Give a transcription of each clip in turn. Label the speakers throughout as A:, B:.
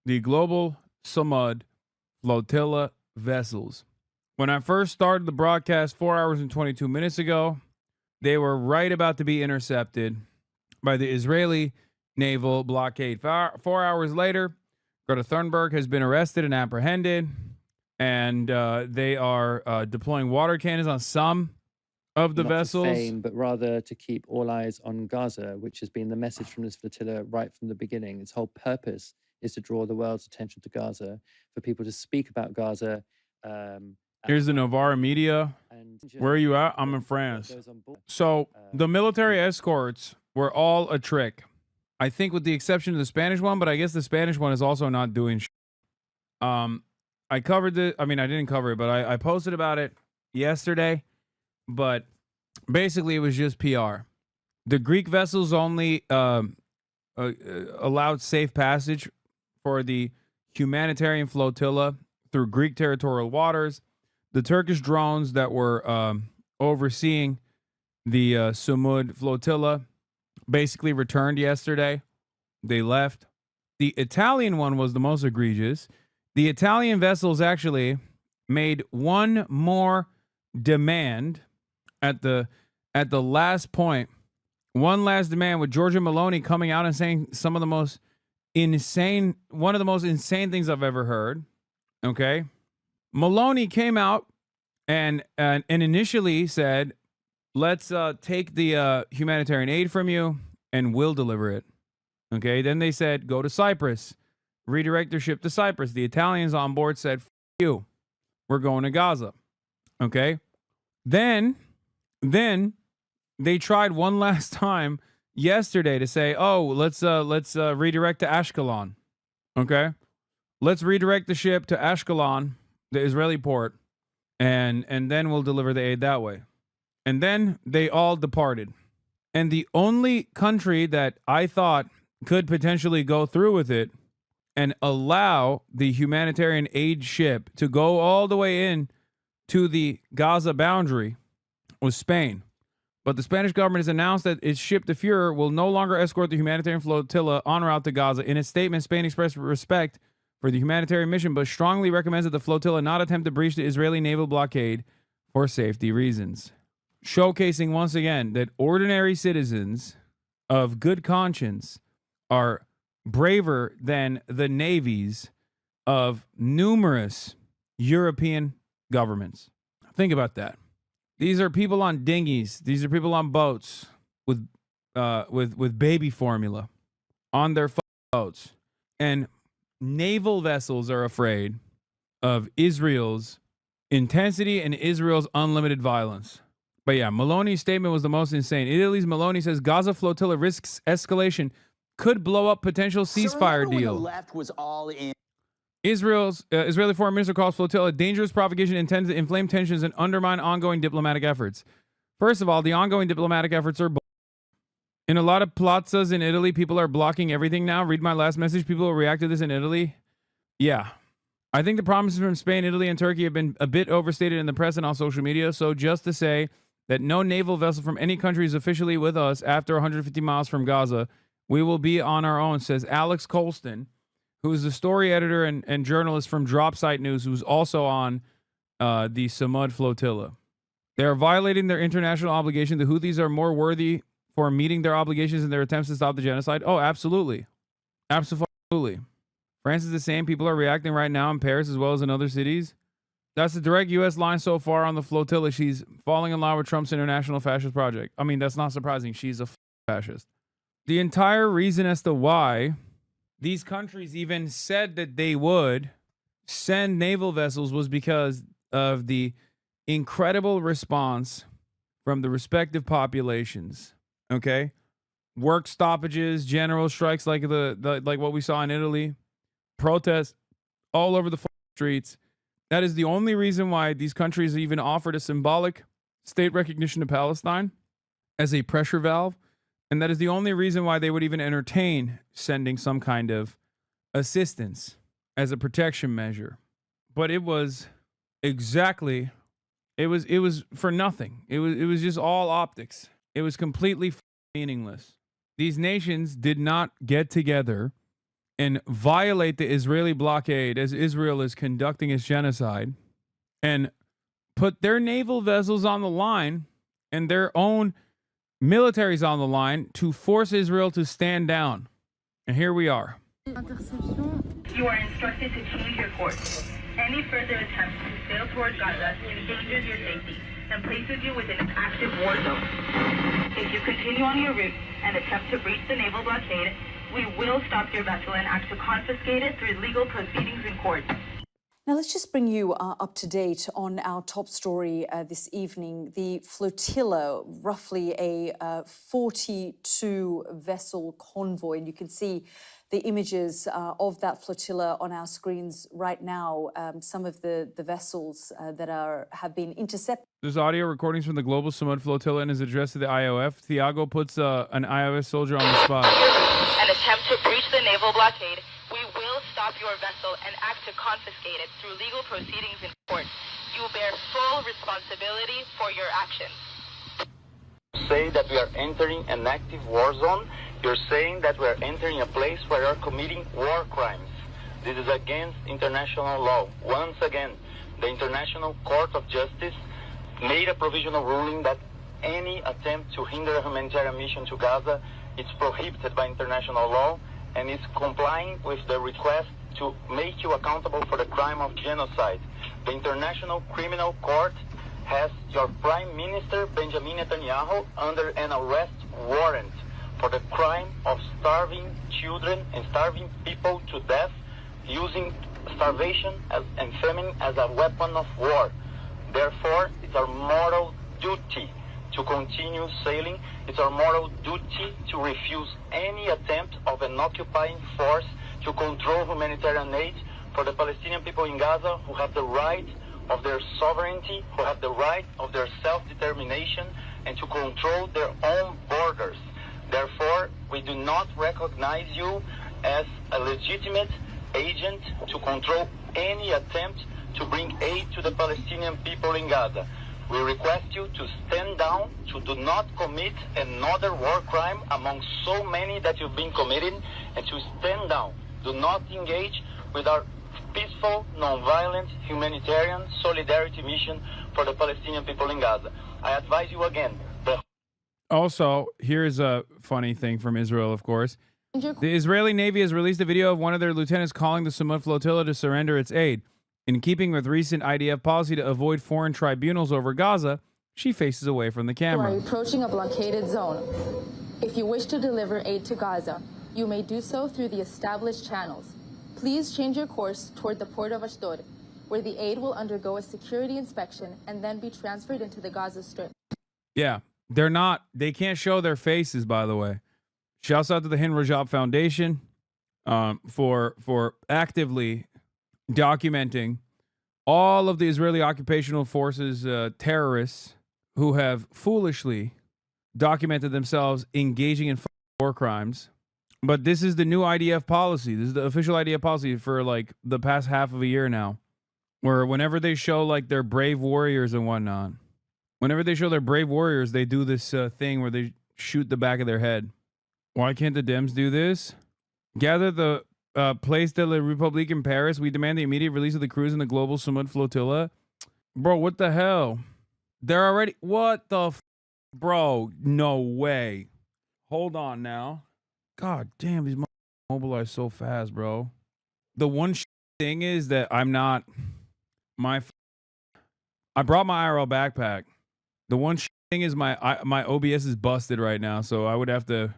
A: the global Samud Flotilla vessels. When I first started the broadcast 4 hours and 22 minutes ago, they were right about to be intercepted by the Israeli naval blockade. 4 hours later, Greta Thunberg has been arrested and apprehended, and they are deploying water cannons on some of the
B: not
A: vessels.
B: To fame, but rather to keep all eyes on Gaza, which has been the message from this flotilla right from the beginning. Its whole purpose is to draw the world's attention to Gaza, for people to speak about Gaza.
A: Here's the Novara media. Where are you at? I'm in France. So the military escorts were all a trick. I think with the exception of the Spanish one, but I guess the Spanish one is also not doing shit. I covered it. I mean, I didn't cover it, but I posted about it yesterday. But basically, it was just PR. The Greek vessels only allowed safe passage for the Humanitarian Flotilla through Greek territorial waters. The Turkish drones that were overseeing the Samud Flotilla basically returned yesterday. They left. The Italian one was the most egregious. The Italian vessels actually made one more demand at the last point. One last demand, with Giorgia Meloni coming out and saying one of the most insane things I've ever heard. Okay. Maloney came out and initially said, let's take the humanitarian aid from you and we'll deliver it. Okay. Then they said, go to Cyprus, redirect their ship to Cyprus. The Italians on board said, F you, we're going to Gaza. Okay. Then they tried one last time yesterday to say, oh, let's redirect to Ashkelon. Okay. Let's redirect the ship to Ashkelon, the Israeli port, and then we'll deliver the aid that way. And then they all departed. And the only country that I thought could potentially go through with it and allow the humanitarian aid ship to go all the way in to the Gaza boundary was Spain. But the Spanish government has announced that its ship, the Führer, will no longer escort the humanitarian flotilla en route to Gaza. In its statement, Spain expressed respect for the humanitarian mission, but strongly recommends that the flotilla not attempt to breach the Israeli naval blockade for safety reasons. Showcasing once again that ordinary citizens of good conscience are braver than the navies of numerous European governments. Think about that. These are people on dinghies. These are people on boats with baby formula on their boats. And naval vessels are afraid of Israel's intensity and Israel's unlimited violence. But yeah, Meloni's statement was the most insane. Italy's Meloni says Gaza flotilla risks escalation, could blow up potential ceasefire deal.
C: The left was all in.
A: Israeli foreign minister calls flotilla dangerous provocation intended to inflame tensions and undermine ongoing diplomatic efforts. First of all, the ongoing diplomatic efforts are in a lot of plazas in Italy. People are blocking everything now. Read my last message. People will react to this in Italy. Yeah. I think the promises from Spain, Italy, and Turkey have been a bit overstated in the press and on social media. So just to say that no naval vessel from any country is officially with us after 150 miles from Gaza, we will be on our own, says Alex Colston, who is the story editor and journalist from Dropsite News, who's also on the Samud Flotilla. They are violating their international obligation. The Houthis are more worthy for meeting their obligations in their attempts to stop the genocide. Oh, absolutely. Absolutely. France is the same. People are reacting right now in Paris as well as in other cities. That's the direct U.S. line so far on the flotilla. She's falling in line with Trump's international fascist project. I mean, that's not surprising. She's a fascist. The entire reason as to why these countries even said that they would send naval vessels was because of the incredible response from the respective populations. Okay? Work stoppages, general strikes like like what we saw in Italy, protests all over the streets. That is the only reason why these countries even offered a symbolic state recognition to Palestine as a pressure valve. And that is the only reason why they would even entertain sending some kind of assistance as a protection measure. But it was exactly, it was for nothing. It was just all optics. It was completely meaningless. These nations did not get together and violate the Israeli blockade as Israel is conducting its genocide and put their naval vessels on the line and their own militaries on the line to force Israel to stand down. And here we are.
C: You are instructed to change your course. Any further attempt to sail toward Gaza endangers your safety and places you within an active war zone. If you continue on your route and attempt to breach the naval blockade, we will stop your vessel and act to confiscate it through legal proceedings in court.
D: Now, let's just bring you up to date on our top story this evening. The flotilla, roughly a 42-vessel convoy. And you can see the images of that flotilla on our screens right now. Some of the vessels that have been intercepted.
A: There's audio recordings from the Global Samud Flotilla and is addressed to the IOF. Thiago puts an IOF soldier on the spot.
C: An attempt to breach the naval blockade, we will stop your vessel and act to confiscate it through legal proceedings in court. You bear full responsibility for your actions.
E: Say that we are entering an active war zone. You're saying that we are entering a place where we are committing war crimes. This is against international law. Once again, the International Court of Justice made a provisional ruling that any attempt to hinder a humanitarian mission to Gaza is prohibited by international law and is complying with the request to make you accountable for the crime of genocide. The International Criminal Court has your Prime Minister Benjamin Netanyahu under an arrest warrant for the crime of starving children and starving people to death using starvation and famine as a weapon of war. Therefore, it's our moral duty to continue sailing. It's our moral duty to refuse any attempt of an occupying force to control humanitarian aid for the Palestinian people in Gaza who have the right of their sovereignty, who have the right of their self-determination and to control their own borders. Therefore, we do not recognize you as a legitimate agent to control any attempt to bring aid to the Palestinian people in Gaza. We request you to stand down, to do not commit another war crime among so many that you've been committing, and to stand down. Do not engage with our peaceful, non-violent, humanitarian solidarity mission for the Palestinian people in Gaza. I advise you again.
A: Also, here's a funny thing from Israel, of course. The Israeli Navy has released a video of one of their lieutenants calling the Samud Flotilla to surrender its aid. In keeping with recent IDF policy to avoid foreign tribunals over Gaza, she faces away from the camera.
F: You are approaching a blockaded zone. If you wish to deliver aid to Gaza, you may do so through the established channels. Please change your course toward the port of Ashdod, where the aid will undergo a security inspection and then be transferred into the Gaza Strip.
A: Yeah, they can't show their faces, by the way. Shouts out to the Hind Rajab Foundation for actively documenting all of the Israeli occupational forces terrorists who have foolishly documented themselves engaging in war crimes. But this is the new IDF policy. This is the official IDF policy for like the past half of a year now, where whenever they show like their brave warriors and whatnot, whenever they show their brave warriors, they do this thing where they shoot the back of their head. Why can't the Dems do this? Gather the Place de la République in Paris. We demand the immediate release of the crews in the Global Samud Flotilla. Bro, what the hell? They're already... What the bro, no way. Hold on now. God damn, these mobilize so fast, bro. The one thing is that I'm not... I brought my IRL backpack. The one thing is my OBS is busted right now, so I would have to...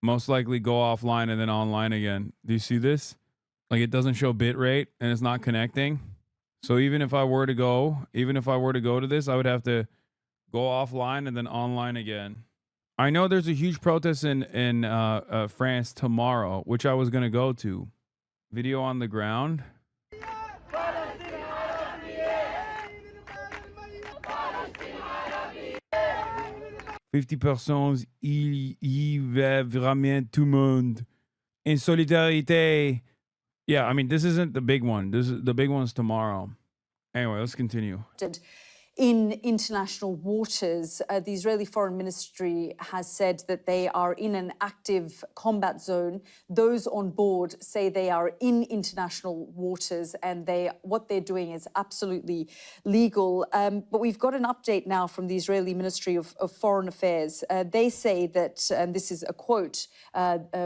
A: most likely go offline and then online again. Do you see this? Like it doesn't show bit rate and it's not connecting. So even if I were to go to this, I would have to go offline and then online again. I know there's a huge protest in France tomorrow, which I was going to go to. Video on the ground. 50%, il y va vraiment tout le monde. In solidarité. Yeah, I mean, this isn't the big one. The big one's tomorrow. Anyway, let's continue.
D: in international waters. The Israeli Foreign Ministry has said that they are in an active combat zone. Those on board say they are in international waters, and what they're doing is absolutely legal. But we've got an update now from the Israeli Ministry of Foreign Affairs. They say that, and this is a quote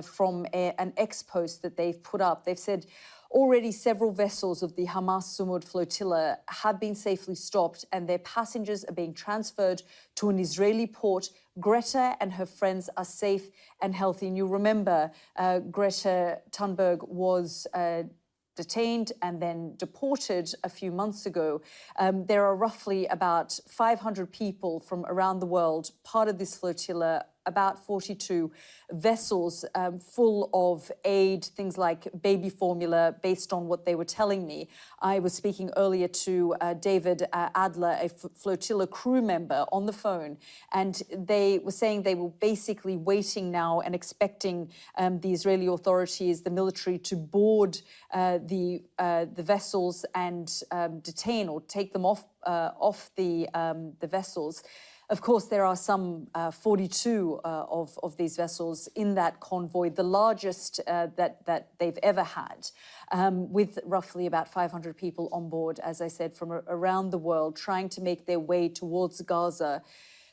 D: from an ex-post that they've put up. They've said, already several vessels of the Hamas Sumud flotilla have been safely stopped and their passengers are being transferred to an Israeli port. Greta and her friends are safe and healthy. And you remember Greta Thunberg was detained and then deported a few months ago. There are roughly about 500 people from around the world, part of this flotilla, about 42 vessels full of aid, things like baby formula, based on what they were telling me. I was speaking earlier to David Adler, a flotilla crew member, on the phone, and they were saying they were basically waiting now and expecting the Israeli authorities, the military, to board the vessels and detain or take them off the vessels. Of course, there are some 42 of these vessels in that convoy, the largest that they've ever had, with roughly about 500 people on board, as I said, from around the world, trying to make their way towards Gaza.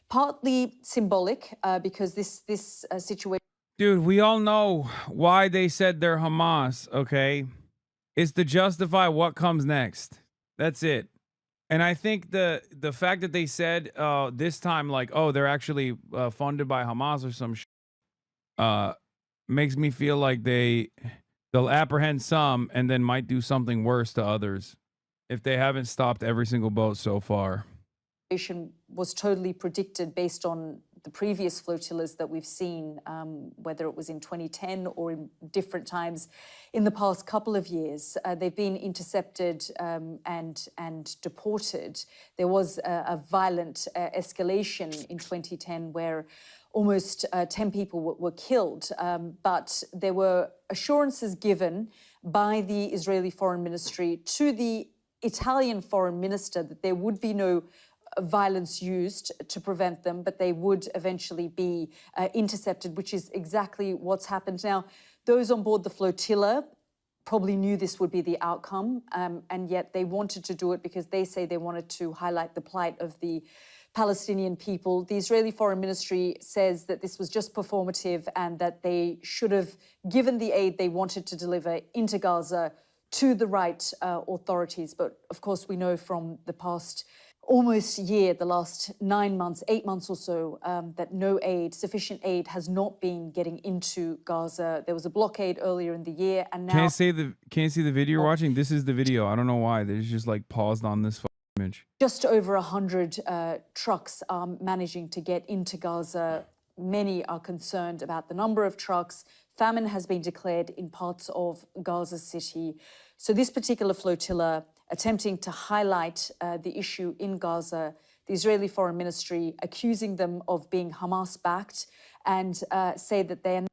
D: Partly symbolic, because this situation...
A: Dude, we all know why they said they're Hamas, okay? It's to justify what comes next. That's it. And I think the fact that they said this time, like, oh, they're actually funded by Hamas or some makes me feel like they'll apprehend some and then might do something worse to others if they haven't stopped every single boat so far.
D: Was totally predicted based on the previous flotillas that we've seen, whether it was in 2010 or in different times in the past couple of years. They've been intercepted and deported. There was a violent escalation in 2010 where almost 10 people were killed, but there were assurances given by the Israeli Foreign Ministry to the Italian Foreign Minister that there would be no violence used to prevent them, but they would eventually be intercepted, which is exactly what's happened. Now, those on board the flotilla probably knew this would be the outcome, and yet they wanted to do it because they say they wanted to highlight the plight of the Palestinian people. The Israeli Foreign Ministry says that this was just performative and that they should have given the aid they wanted to deliver into Gaza to the right authorities. But of course, we know from the past almost year, the last 9 months, 8 months or so, that no aid, sufficient aid, has not been getting into Gaza. There was a blockade earlier in the year, and now...
A: Can't see the video you're watching? This is the video. I don't know why. They just like paused on this image.
D: Just over 100 trucks are managing to get into Gaza. Many are concerned about the number of trucks. Famine has been declared in parts of Gaza City. So this particular flotilla, attempting to highlight the issue in Gaza, the Israeli Foreign Ministry accusing them of being Hamas-backed, and say that they are...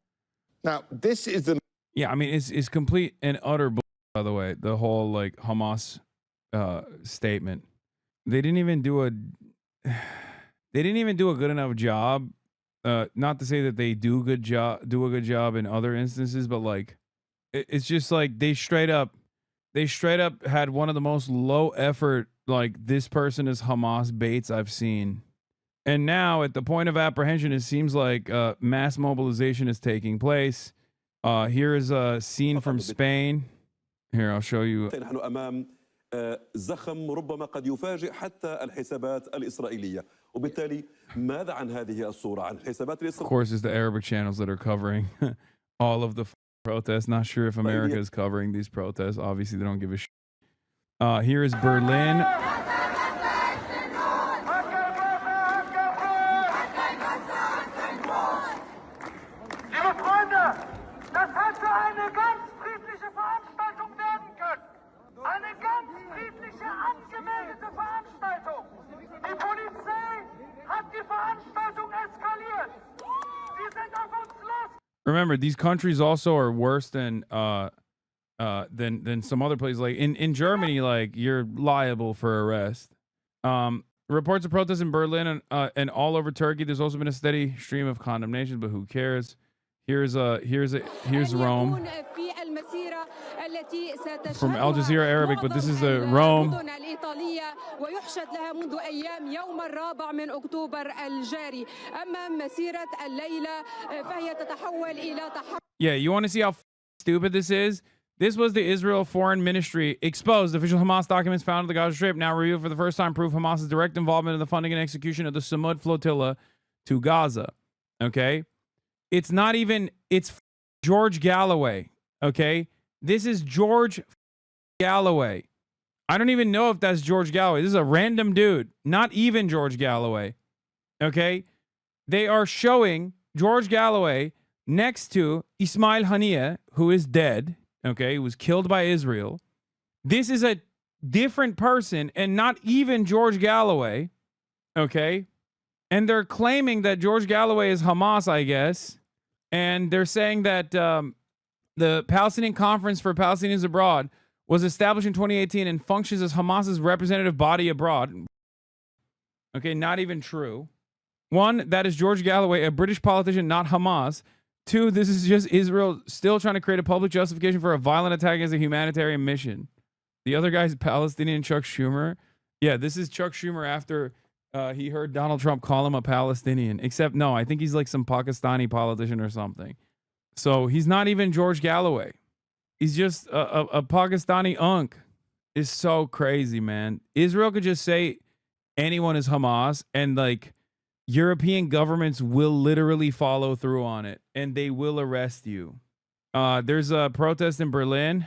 G: Now, this is the...
A: Yeah, I mean, it's complete and utter bull, by the way, the whole, like, Hamas statement. They didn't even do a good enough job. Not to say that they do a good job in other instances, but, like, it's just like they straight up had one of the most low effort, like, this person is Hamas baits I've seen. And now at the point of apprehension, it seems like mass mobilization is taking place. Here is a scene from Spain. Here, I'll show you.
H: زخم ربما قد يفاجئ حتى الحسابات الإسرائيلية وبالتالي ماذا عن هذه الصورة عن حسابات
A: الإسرائيلية. Of course, it's the Arabic channels that are covering all of the protests. Not sure if America is covering these protests. Obviously, they don't give a shit. Here is Berlin. Remember, these countries also are worse than some other places. Like in Germany, like you're liable for arrest. Reports of protests in Berlin and all over Turkey. There's also been a steady stream of condemnation, but who cares? Here's Rome from Al Jazeera Arabic, but this is the Rome. Yeah, you want to see how stupid this is? This was the Israel Foreign Ministry exposed. Official Hamas documents found in the Gaza Strip now reveal for the first time proof Hamas's direct involvement in the funding and execution of the Samud Flotilla to Gaza. Okay? It's not even, it's George Galloway. Okay? This is George Galloway. I don't even know if that's George Galloway. This is a random dude. Not even George Galloway. Okay? They are showing George Galloway next to Ismail Haniyeh, who is dead. Okay, was killed by Israel. This is a different person and not even George Galloway. Okay, and they're claiming that George Galloway is Hamas, I guess. And they're saying that the Palestinian Conference for Palestinians Abroad was established in 2018 and functions as Hamas's representative body abroad. Okay, not even true. One, that is George Galloway, a British politician, not Hamas. Two, this is just Israel still trying to create a public justification for a violent attack against a humanitarian mission. The other guy's Palestinian Chuck Schumer. Yeah, this is Chuck Schumer after he heard Donald Trump call him a Palestinian. Except, no, I think he's like some Pakistani politician or something. So he's not even George Galloway. He's just a Pakistani unk. It's so crazy, man. Israel could just say anyone is Hamas and like European governments will literally follow through on it and they will arrest you. There's a protest in Berlin.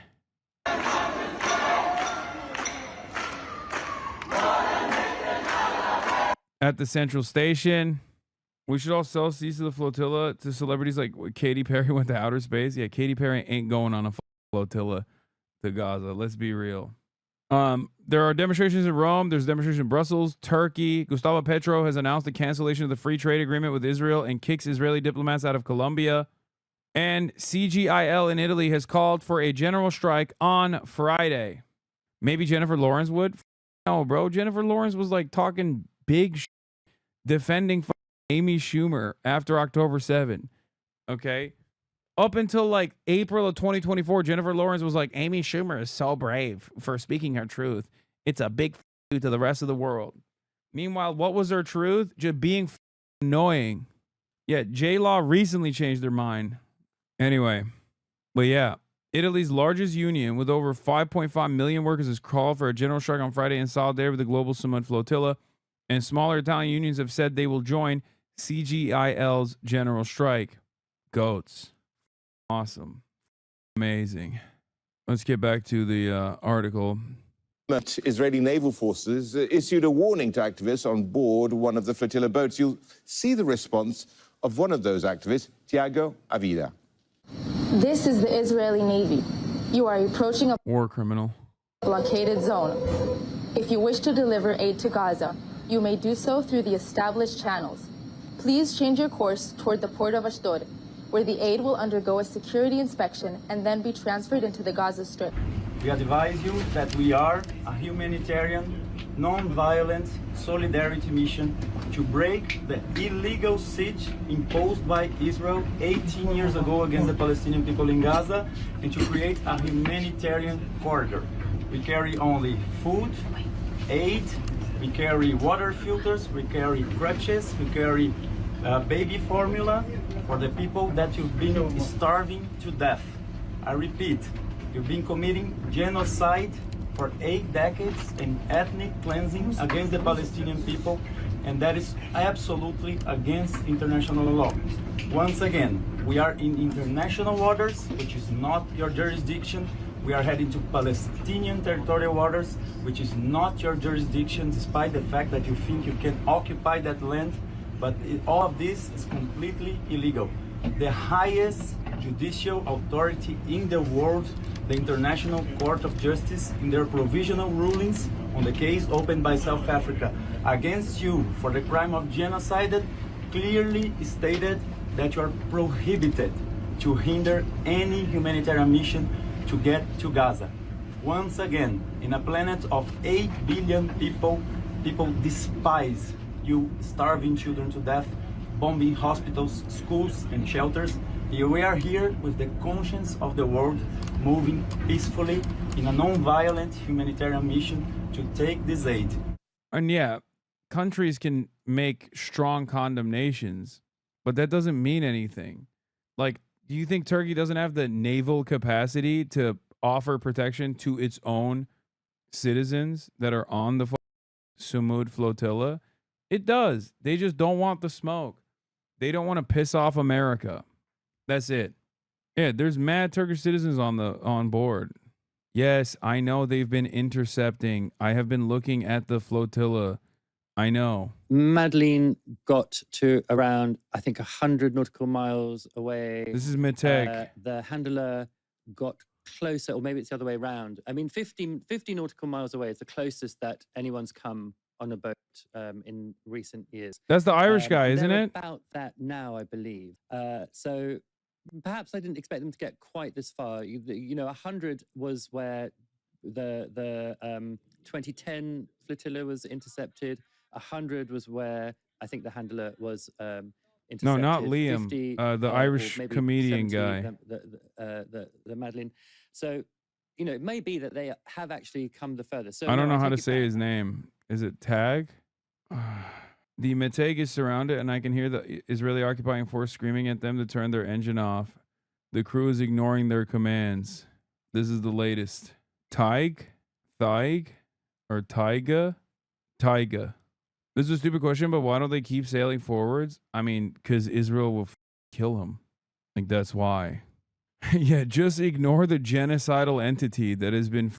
A: At the Central Station. We should all sell seats to the flotilla to celebrities like Katy Perry went to outer space. Yeah, Katy Perry ain't going on a flotilla to Gaza. Let's be real. There are demonstrations in Rome. There's demonstrations in Brussels, Turkey. Gustavo Petro has announced the cancellation of the free trade agreement with Israel and kicks Israeli diplomats out of Colombia. And CGIL in Italy has called for a general strike on Friday. Maybe Jennifer Lawrence would. No, bro. Jennifer Lawrence was like talking big defending Amy Schumer after October 7. Okay. Up until like April of 2024, Jennifer Lawrence was like, Amy Schumer is so brave for speaking her truth. It's a big to the rest of the world. Meanwhile, what was her truth? Just being annoying. Yeah, J-Law recently changed their mind. Anyway, but yeah, Italy's largest union with over 5.5 million workers has called for a general strike on Friday in solidarity with the global Samud Flotilla. And smaller Italian unions have said they will join CGIL's general strike. Goats. Awesome. Amazing. Let's get back to the article.
G: Israeli naval forces issued a warning to activists on board one of the flotilla boats. You'll see the response of one of those activists, Tiago Avida.
F: This is the Israeli Navy. You are approaching a
A: war criminal
F: blockaded zone. If you wish to deliver aid to Gaza, you may do so through the established channels. Please change your course toward the port of Ashdod, where the aid will undergo a security inspection and then be transferred into the Gaza Strip.
I: We advise you that we are a humanitarian, non-violent solidarity mission to break the illegal siege imposed by Israel 18 years ago against the Palestinian people in Gaza and to create a humanitarian corridor. We carry only food, aid, we carry water filters, we carry crutches, we carry baby formula for the people that you've been starving to death. I repeat, you've been committing genocide for 8 decades and ethnic cleansing against the Palestinian people, and that is absolutely against international law. Once again, we are in international waters, which is not your jurisdiction. We are heading to Palestinian territorial waters, which is not your jurisdiction, despite the fact that you think you can occupy that land. But all of this is completely illegal. The highest judicial authority in the world, the International Court of Justice, in their provisional rulings on the case opened by South Africa against you for the crime of genocide, clearly stated that you are prohibited to hinder any humanitarian mission to get to Gaza. Once again, in a planet of 8 billion people, People despise you, starving children to death, bombing hospitals, schools, and shelters. We are here with the conscience of the world, moving peacefully in a non-violent humanitarian mission to take this aid.
A: And yeah, countries can make strong condemnations, but that doesn't mean anything. Like, do you think Turkey doesn't have the naval capacity to offer protection to its own citizens that are on the Sumud flotilla? It does. They just don't want the smoke. They don't want to piss off America. That's it. Yeah, there's mad Turkish citizens on board. Yes, I know they've been intercepting. I have been looking at the flotilla. I know.
B: Madeleine got to around, I think, 100 nautical miles away.
A: This is Meteg.
B: The handler got closer, or maybe it's the other way around. I mean, 50 nautical miles away is the closest that anyone's come on a boat in recent years.
A: That's the Irish guy, isn't
B: they're
A: it?
B: About that now, I believe. So perhaps I didn't expect them to get quite this far. You know, 100 was where the 2010 flotilla was intercepted. 100 was where I think the handler was intercepted.
A: No, not Liam.
B: 50,
A: the Irish comedian
B: 70,
A: guy.
B: The Madeleine. So, you know, it may be that they have actually come the furthest. So
A: I don't know how to
B: take it
A: say
B: back.
A: his name. Is it Tag? The Meteg is surrounded, and I can hear the Israeli occupying force screaming at them to turn their engine off. The crew is ignoring their commands. This is the latest. Thig, or Taiga? Taiga. This is a stupid question, but why don't they keep sailing forwards? I mean, because Israel will kill him. Like, that's why. Yeah, just ignore the genocidal entity that has been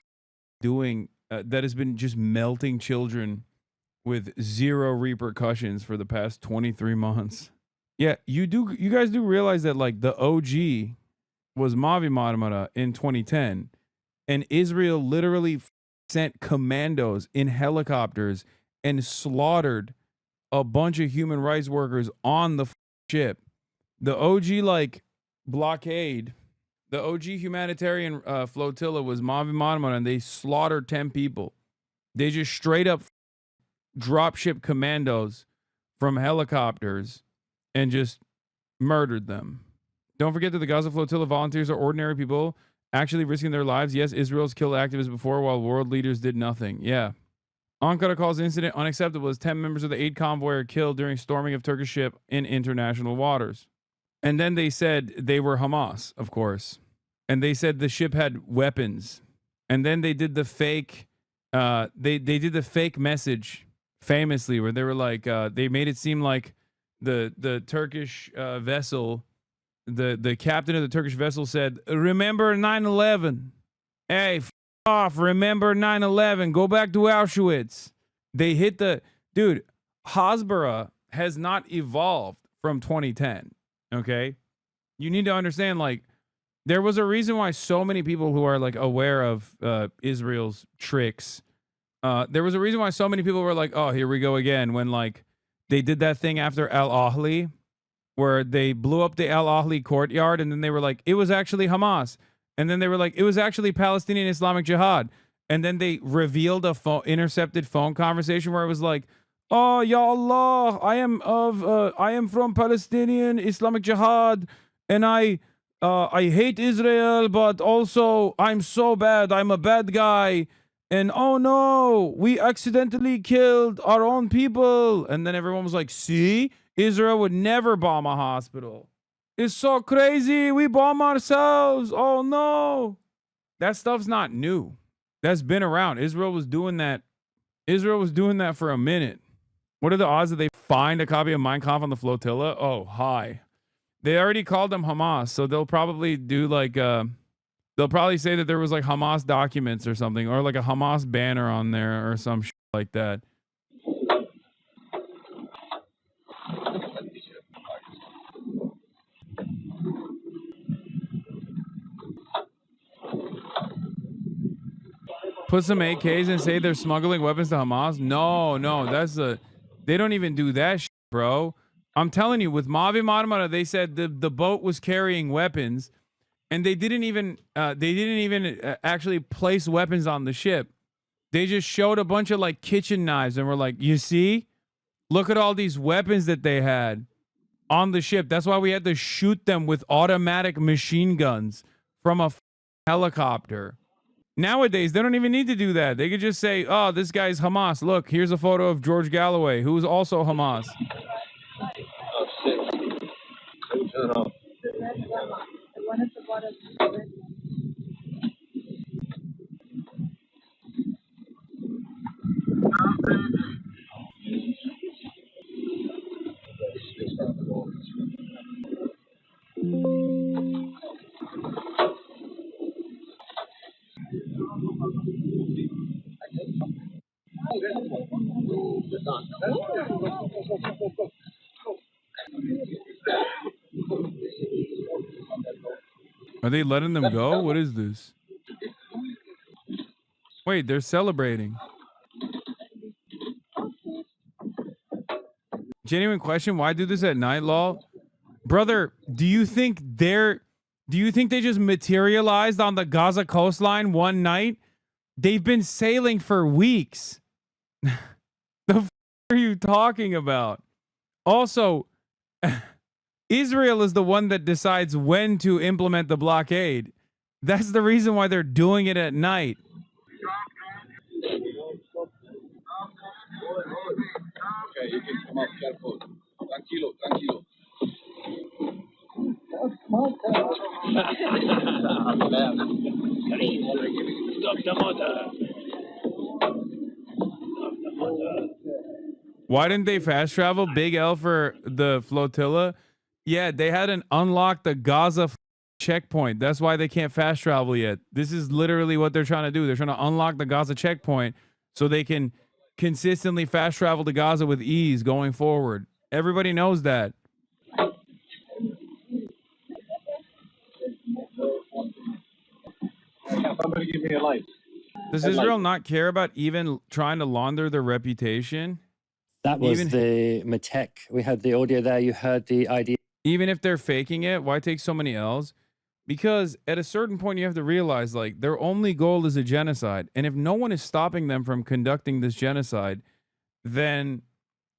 A: doing, that has been just melting children with zero repercussions for the past 23 months. Yeah, you guys do realize that, like, the OG was Mavi Marmara in 2010, and Israel literally sent commandos in helicopters and slaughtered a bunch of human rights workers on the ship. The OG, like, blockade, the OG humanitarian flotilla was Mavi Marmara, and they slaughtered 10 people. They just straight up dropship commandos from helicopters and just murdered them. Don't forget that the Gaza flotilla volunteers are ordinary people actually risking their lives. Yes, Israel's killed activists before while world leaders did nothing. Yeah. Ankara calls the incident unacceptable as 10 members of the aid convoy are killed during storming of Turkish ship in international waters. And then they said they were Hamas, of course. And they said the ship had weapons. And then they did the fake, they did the fake message famously where they were like, they made it seem like the Turkish vessel, the captain of the Turkish vessel said, remember 9/11. Hey, off, remember 9/11. Go back to Auschwitz. They hit the, dude, Hasbara has not evolved from 2010. Okay, you need to understand, like, there was a reason why so many people who are, like, aware of Israel's tricks, there was a reason why so many people were like, oh, here we go again, when, like, they did that thing after Al Ahly where they blew up the Al Ahly courtyard, and then they were like, it was actually Hamas, and then they were like, it was actually Palestinian Islamic Jihad, and then they revealed a intercepted phone conversation where it was like, oh, ya Allah, I am from Palestinian Islamic Jihad, and I hate Israel, but also I'm so bad. I'm a bad guy. And oh no, we accidentally killed our own people. And then everyone was like, see, Israel would never bomb a hospital. It's so crazy. We bomb ourselves. Oh no. That stuff's not new. That's been around. Israel was doing that for a minute. What are the odds that they find a copy of Mein Kampf on the flotilla? Oh, high. They already called them Hamas, so they'll probably do like they'll probably say that there was like Hamas documents or something, or like a Hamas banner on there or some shit like that. Put some AKs and say they're smuggling weapons to Hamas? No, they don't even do that shit, bro. I'm telling you, with Mavi Marmara, they said the boat was carrying weapons, and they didn't even actually place weapons on the ship. They just showed a bunch of like kitchen knives and were like, you see? Look at all these weapons that they had on the ship. That's why we had to shoot them with automatic machine guns from a helicopter. Nowadays, they don't even need to do that. They could just say, oh, this guy's Hamas. Look, here's a photo of George Galloway, who's also Hamas. Are they letting them go? What is this? Wait, they're celebrating. Genuine question, why do this at night, lol? Brother, do you think they just materialized on the Gaza coastline one night? They've been sailing for weeks. The f are you talking about? Also, Israel is the one that decides when to implement the blockade. That's the reason why they're doing it at night.
E: Okay, you can come up careful. Tranquilo, tranquilo. Stop the motor.
A: Why didn't they fast travel? Big L for the flotilla. Yeah, they hadn't unlocked the Gaza checkpoint. That's why they can't fast travel yet. This is literally what they're trying to do. They're trying to unlock the Gaza checkpoint so they can consistently fast travel to Gaza with ease going forward. Everybody knows that.
E: Somebody give me a light.
A: Does Israel not care about even trying to launder their reputation?
B: That was the Matek. We had the audio there. You heard the idea.
A: Even if they're faking it, why take so many L's? Because at a certain point, you have to realize, like, their only goal is a genocide. And if no one is stopping them from conducting this genocide, then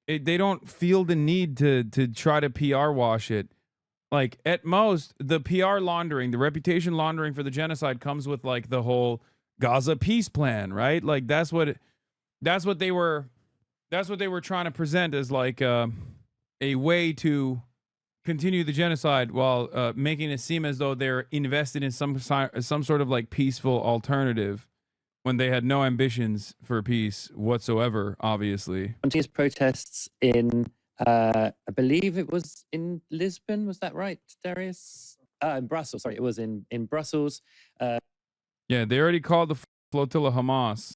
A: they don't feel the need to try to PR wash it. Like, at most, the PR laundering, the reputation laundering for the genocide comes with, like, the whole Gaza peace plan, right? Like, that's what they were trying to present as, like, a way to continue the genocide while making it seem as though they're invested in some sort of like peaceful alternative when they had no ambitions for peace whatsoever, obviously.
B: Continuous protests in, I believe it was in Lisbon. Was that right, Darius? In Brussels. Sorry, it was in Brussels.
A: Yeah, they already called the flotilla Hamas.